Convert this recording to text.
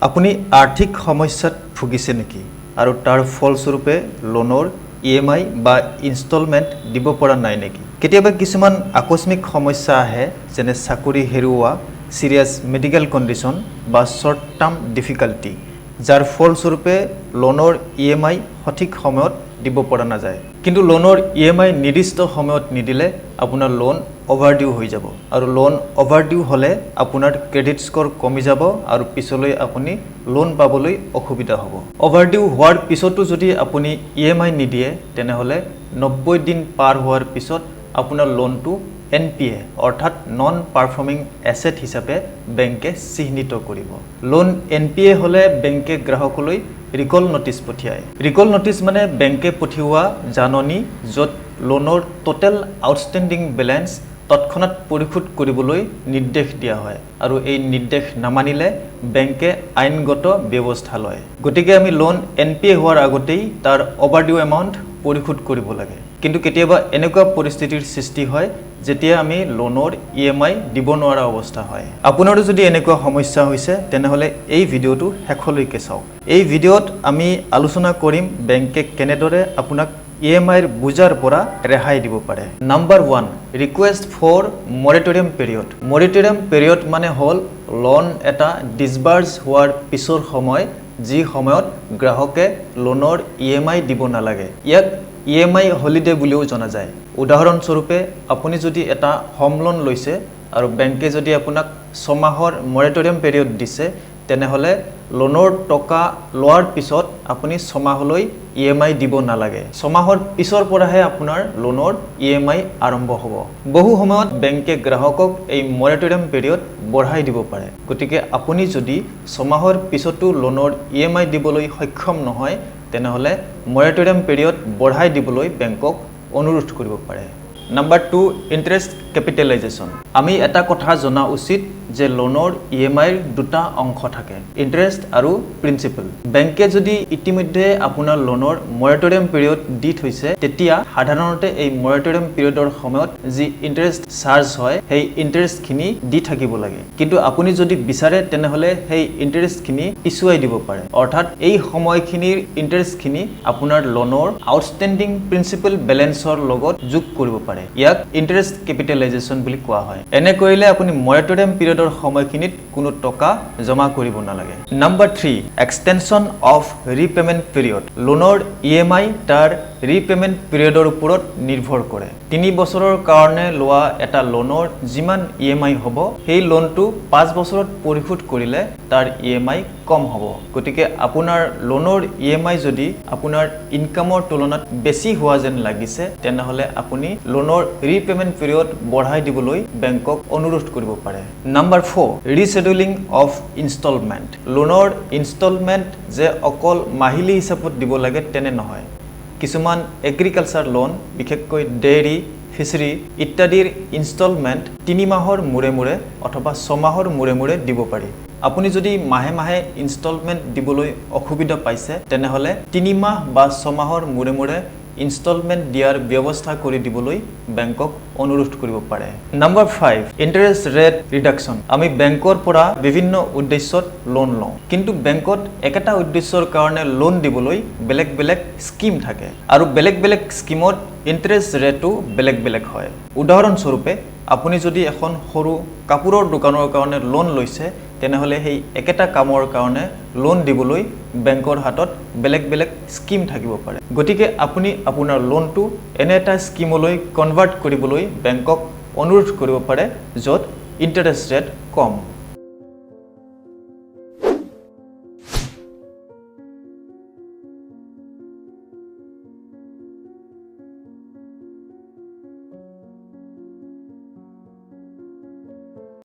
আপুনি আৰ্থিক সমস্যাত ভুগিছে নেকি আৰু তাৰ ফলস্বৰূপে লোনৰ EMI বা ইনষ্টলমেণ্ট দিব পৰা নাই নেকি? কেতিয়াবা কিছুমান আকস্মিক সমস্যা আহে যেনে চাকৰি হেৰুওৱা, সিৰিয়াছ মেডিকেল কণ্ডিশ্যন বা শৰ্ট টাৰ্ম ডিফিকাল্টি যাৰ ফলস্বৰূপে লোনৰ EMI সঠিক সময়ত দিব পৰা নাযায়। কিন্তু লোনৰ EMI নিৰ্দিষ্ট সময়ত নিদিলে আপোনাৰ লোন অভাৰডিউ হৈ যাব আৰু লোন অভাৰডিউ হলে আপোনাৰ ক্ৰেডিট স্কোৰ কমি যাব আৰু পিছলৈ আপুনি লোন পাবলৈ অসুবিধা হ'ব। অভাৰডিউ হোৱাৰ পিছতো যদি আপুনি EMI নিদিয়ে তেনেহলে 90 দিন পাৰ হোৱাৰ পিছত আপোনাৰ লোনটো NPA অৰ্থাৎ নন পাৰফৰ্মিং এছেট হিচাপে বেংকে চিহ্নিত কৰিব। লোন NPA হলে বেংকে গ্ৰাহকলৈ ৰিকল নোটিছ পঠিয়ায়। ৰিকল নোটিছ মানে বেংকে পঠিওৱা জাননী য'ত লোনৰ টোটেল আউটষ্টেণ্ডিং বেলেঞ্চ তৎক্ষণাৎ পৰিশোধ কৰিবলৈ নিৰ্দেশ দিয়া হয় আৰু এই নিৰ্দেশ নামানিলে বেংকে আইনগত ব্যৱস্থা লয়। গতিকে আমি লোন NPA হোৱাৰ আগতেই তাৰ অভাৰডিউ এমাউণ্ট পৰিশোধ কৰিব লাগে। কিন্তু কেতিয়াবা এনেকুৱা পৰিস্থিতিৰ সৃষ্টি হয় যেতিয়া আমি লোনৰ EMI দিব নোৱাৰা অৱস্থা হয়। আপোনাৰো যদি এনেকুৱা সমস্যা হৈছে তেনেহলে এই ভিডিঅ'টো শেষলৈকে চাওক। এই ভিডিঅ'ত আমি আলোচনা কৰিম বেংকে কেনেদৰে আপোনাক EMI ৰ বুজাৰ পৰা ৰেহাই দিব পাৰে। Number 1, request for moratorium period. Moratorium period মানে হ'ল লোন এটা ডিসবাৰ্জ হোৱাৰ পিছৰ সময় যি সময়ত গ্ৰাহকে লোনৰ EMI দিব নালাগে। ইয়াক EMI হলিডে বুলিও জনা যায়। উদাহৰণস্বৰূপে আপুনি যদি এটা হোম লোন লৈছে আৰু বেংকে যদি আপোনাক 6 মাহৰ মৰেটৰিয়াম পিৰিয়ড দিছে তেনেহলে লোনৰ টকা লোৱাৰ পিছত আপুনি 6 মাহলৈ EMI দিব নালাগে। 6 মাহৰ পিছৰ পৰাহে আপোনাৰ লোনৰ EMI আৰম্ভ হ'ব। বহু সময়ত বেংকে গ্ৰাহকক এই মৰেটৰিয়াম পিৰিয়ড বঢ়াই দিব পাৰে। গতিকে আপুনি যদি 6 মাহৰ পিছতো লোনৰ EMI দিবলৈ সক্ষম নহয় তেনেহলে মৰেটৰিয়াম পিৰিয়ড বঢ়াই দিবলৈ বেংকক অনুৰোধ কৰিব পাৰে। Number 2, interest capitalisation. আমি এটা কথা জনা উচিত যে লোনৰ EMI ৰ দুটা অংশ থাকে, ইন্টাৰেষ্ট আৰু প্ৰিন্সিপাল। বেংকে যদি ইতিমধ্যে আপোনাৰ লোনৰ মৰেটৰিয়াম পিৰিয়ড দি থৈছে তেতিয়া সাধাৰণতে এই মৰেটৰিয়াম পিৰিয়ডৰ সময়ত যি ইন্টাৰেষ্ট চাৰ্জ হয় সেই ইন্টাৰেষ্টখিনি দি থাকিব লাগে। কিন্তু আপুনি যদি বিচাৰে তেনেহলে সেই ইন্টাৰেষ্টখিনি পিছুৱাই দিব পাৰে। অৰ্থাৎ এই সময়খিনিৰ ইন্টাৰেষ্টখিনি আপোনাৰ লোনৰ আউটষ্টেণ্ডিং প্ৰিন্সিপাল বেলেঞ্চৰ লগত যোগ কৰিব পাৰে। ইয়াক ইন্টাৰেষ্ট কেপিটেলাইজেশ্যন বুলি কোৱা হয়। এনে কৰিলে আপুনি মৰেটৰিয়াম পিৰিয়ডৰ সময়খিনিত কোনো টকা জমা কৰিব নালাগে। Number 3, extension of repayment period. লোনৰ EMI তাৰ ৰিপেমেণ্ট পিৰিয়ডৰ ওপৰত নিৰ্ভৰ কৰে। 3 বছৰৰ কাৰণে লোৱা এটা লোনৰ যিমান EMI হ'ব সেই লোনটো 5 বছৰত পৰিশোধ কৰিলে তাৰ EMI কম হ'ব। গতিকে আপোনাৰ লোনৰ EMI যদি আপোনাৰ ইনকামৰ তুলনাত বেছি হোৱা যেন লাগিছে তেনেহলে আপুনি লোনৰ ৰিপেমেণ্ট পিৰিয়ড বঢ়াই দিবলৈ বেংকক অনুৰোধ কৰিব পাৰে। Number 4, rescheduling of instalment. লোনৰ ইনষ্টলমেণ্ট যে অকল মাহিলী হিচাপত দিব লাগে তেনে নহয়। কিছুমান এগ্ৰিকালচাৰ লোন বিশেষকৈ ডেইৰী, ফিচাৰী ইত্যাদিৰ ইনষ্টলমেণ্ট 3 মাহৰ মূৰে মূৰে অথবা 6 মাহৰ মূৰে মূৰে দিব পাৰি। আপুনি যদি মাহে মাহে ইনষ্টলমেণ্ট দিবলৈ অসুবিধা পাইছে তেনেহলে 3 মাহ বা 6 মাহৰ মূৰে মূৰে ইনষ্টলমেণ্ট দিয়াৰ ব্যৱস্থা কৰি দিবলৈ বেংকক অনুৰোধ কৰিব পাৰে। Number 5, interest rate reduction. আমি বেংকৰ পৰা বিভিন্ন উদ্দেশ্যত লোন লওঁ, কিন্তু বেংকত একেটা উদ্দেশ্যৰ কাৰণে লোন দিবলৈ বেলেগ বেলেগ স্কিম থাকে আৰু বেলেগ বেলেগ স্কিমত ইন্টাৰেষ্ট ৰেটো বেলেগ বেলেগ হয়। উদাহৰণস্বৰূপে আপুনি যদি এখন সৰু কাপোৰৰ দোকানৰ কাৰণে লোন লৈছে তেনেহলে সেই একেটা কামৰ কাৰণে লোন দিবলৈ বেংকৰ হাতত বেলেগ বেলেগ স্কিম থাকিব পাৰে। গতিকে আপুনি আপোনাৰ লোনটো এনে এটা স্কিমলৈ কনভাৰ্ট কৰিবলৈ বেংকক অনুৰোধ কৰিব পাৰে য'ত ইন্টাৰেষ্ট ৰেট কম।